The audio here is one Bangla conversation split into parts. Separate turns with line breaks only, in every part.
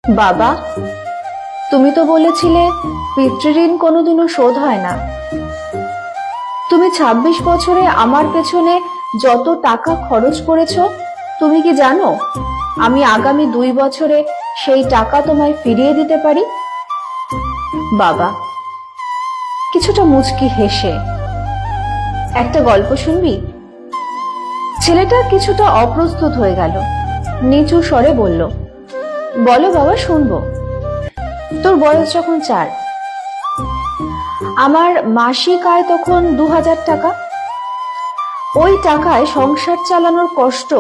বাবা, তুমি তো বলেছিলে পিতৃঋণ কোনোদিনও শোধ হয় না। তুমি ২৬ বছরে আমার পেছনে যত টাকা খরচ করেছো, তুমি কি জানো আমি আগামী ২ বছরে সেই টাকা তোমায় ফিরিয়ে দিতে পারি? বাবা কিছুটা মুচকি হেসে, একটা গল্প শুনবি? ছেলেটা কিছুটা অপ্রস্তুত হয়ে গেল, নিচু স্বরে বলল, বলো বাবা, শুনবো। তোর বয়স যখন ৪, আমার মাসিক আয় তখন ২০০০ টাকা। ওই টাকায় সংসার চালানোর কষ্ট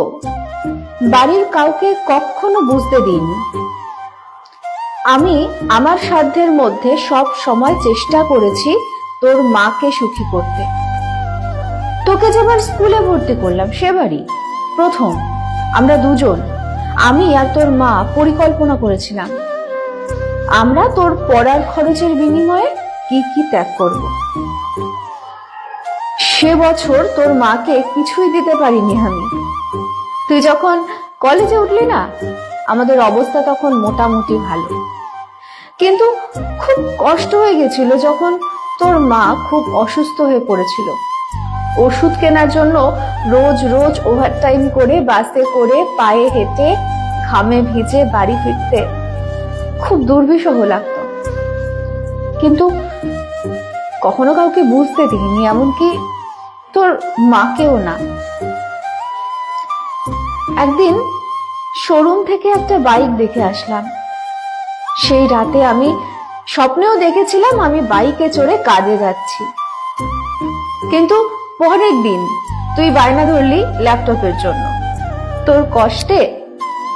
বাড়ির কাউকে কখনো বুঝতে দিইনি। আমি আমার সাধ্যের মধ্যে সব সময় চেষ্টা করেছি তোর মাকে সুখী করতে। তোকে যেবার স্কুলে ভর্তি করলাম সেবারই প্রথম আমরা দুজন, আমি আর তোর মা পরিকল্পনা করেছিলাম আমরা তোর পড়ার খরচের বিনিময়ে কি কি ত্যাগ করব। সে বছর তোর মাকে কিছুই দিতে পারিনি আমি। তুই যখন কলেজে উঠলি না, আমাদের অবস্থা তখন মোটামুটি ভালো, কিন্তু খুব কষ্ট হয়ে গেছিল যখন তোর মা খুব অসুস্থ হয়ে পড়েছিল। ওষুধ কেনার জন্য রোজ রোজ ওভারটাইম করে বাসে করে পায়ে হেঁটে ঘামে ভিজে বাড়ি ফিরতে খুব দুর্বিষহ লাগতো, কিন্তু কখনো কাউকে বুঝতে দিইনি, এমনকি তোর মাকেও না। একদিন শোরুম থেকে একটা বাইক দেখে আসলাম। সেই রাতে আমি স্বপ্নেও দেখেছিলাম আমি বাইকে চড়ে কাজে যাচ্ছি, কিন্তু পরের দিন তুই বায়না ধরলি ল্যাপটপের জন্য। তোর কষ্টে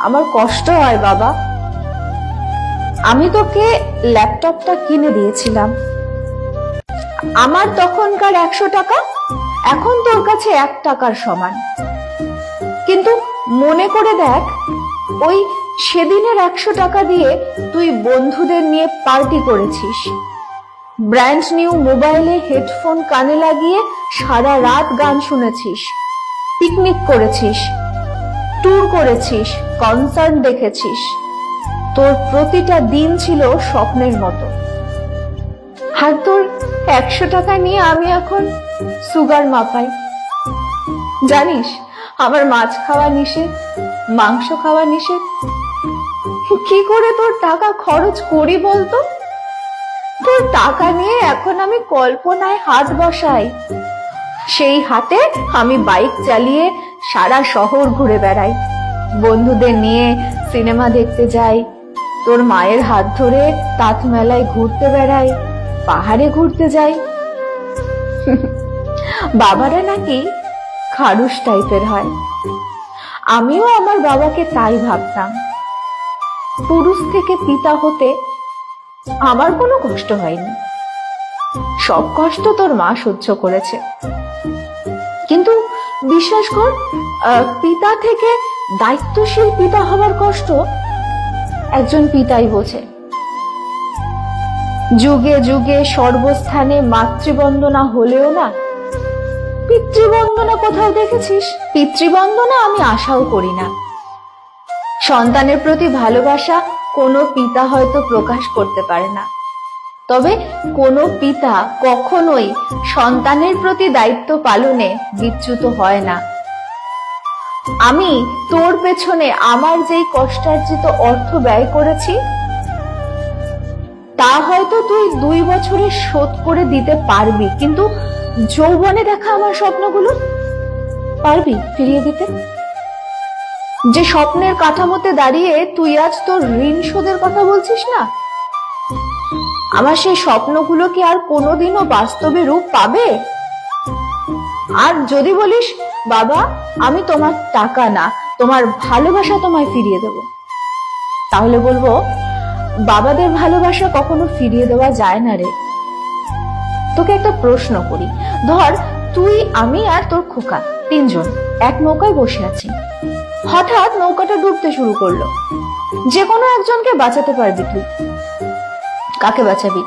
আমার কষ্ট হয় বাবা। আমি তোকে ল্যাপটপটা কিনে দিয়েছিলাম, আমার তখনকার ১০০ টাকা এখন তোর কাছে ১ টাকার সমান, কিন্তু মনে করে দেখ, ওই সেদিনের ১০০ টাকা দিয়ে তুই বন্ধুদের নিয়ে পার্টি করেছিস, ব্র্যান্ড নিউ মোবাইলে হেডফোন কানে লাগিয়ে সারা রাত গান শুনেছিস, পিকনিক করেছিস, ট্যুর করেছিস, কনসার্ট দেখেছিস। তোর প্রতিটা দিন ছিল স্বপ্নের মতো। আর তোর ১০০ টাকা নিয়ে আমি এখন সুগার মাপাই। জানিস আমার মাছ খাওয়া নিষেধ, মাংস খাওয়া নিষেধ। কি করে তোর টাকা খরচ করি বলতো? তোর টাকা নিয়ে এখন আমি কল্পনায় হাত বসাই। সেই হাতে আমি বাইক চালিয়ে সারা শহর ঘুরে বেড়াই, বন্ধুদের নিয়ে সিনেমা দেখতে যাই, তোর মায়ের হাত ধরে তাঁত মেলায় ঘুরতে বেড়াই, পাহাড়ে ঘুরতে যাই। বাবারা নাকি খারুশ টাইপের হয়, আমিও আমার বাবাকে তাই ভাবতাম। পুরুষ থেকে পিতা হতে আমার কোনো কষ্ট হয়নি, সব কষ্ট তোর মা সহ্য করেছে। কিন্তু বিশ্বাস কর, পিতা থেকে দায়িত্বশীল পিতা হবার কষ্ট একজন পিতাই বোঝে। যুগে যুগে সর্বস্থানে মাতৃবন্দনা হলেও না পিতৃবন্দনা কোথাও দেখেছিস? পিতৃবন্দনা আমি আশাও করি না। সন্তানের প্রতি ভালোবাসা কোনো পিতা হয়তো প্রকাশ করতে পারে না, তবে কোনো পিতা কখনোই সন্তানের প্রতি দায়িত্ব পালনে বিচ্যুত হয় না। আমি তোর পেছনে আমার যেই কষ্টার্জিত অর্থ ব্যয় করেছি, তা হয়তো তুই ২ বছরে শোধ করে দিতে পারবি, কিন্তু যৌবনে দেখা আমার স্বপ্নগুলো পারবি ফিরিয়ে দিতে? যে স্বপ্নের কাঠামোতে দাঁড়িয়ে তুই আজ তোর ঋণ শোধের কথা বলছিস না, আমার সেই স্বপ্নগুলো কি আর কোনোদিনও বাস্তবে রূপ পাবে? আর যদি বলিস বাবা আমি তোমার টাকা না, তোমার ভালোবাসা তোমায় ফিরিয়ে দেব, তাহলে বলবো বাবাদের ভালোবাসা কখনো ফিরিয়ে দেওয়া যায় না রে। তোকে একটা প্রশ্ন করি, ধর তুই, আমি আর তোর খোকা ৩ জন এক নৌকায় বসে আছি, হঠাৎ নৌকাটা ডুবতে শুরু করলো, যে কোনো একজনকে বাঁচাতে পারবি তুই, কাকে বাঁচাবি?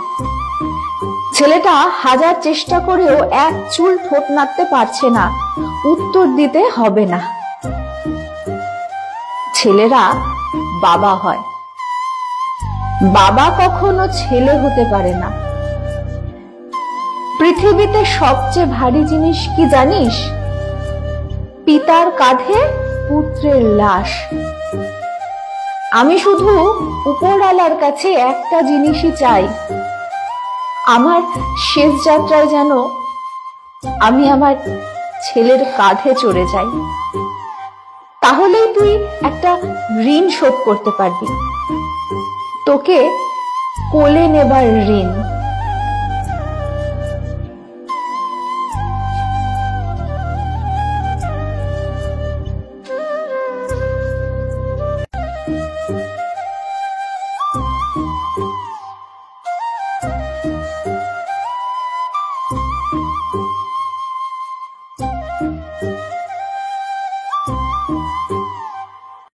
ছেলেটা হাজার চেষ্টা করেও এক চুল ঠোঁট নাড়তে পারছে না, উত্তর দিতে হবে না। ছেলেরা বাবা হয়, বাবা কখনো ছেলে হতে পারে না। পৃথিবীতে সবচেয়ে ভারী জিনিস কি জানিস? পিতার কাঁধে পুত্রের লাশ। আমি শুধু উপরওয়ালার কাছে একটা জিনিসই চাই, আমার শেষ যাত্রায় যেন আমি আমার ছেলের কাঁধে চড়ে যাই। তাহলেই তুই একটা ঋণ শোধ করতে পারবি, তোকে কোলে নেবার ঋণ।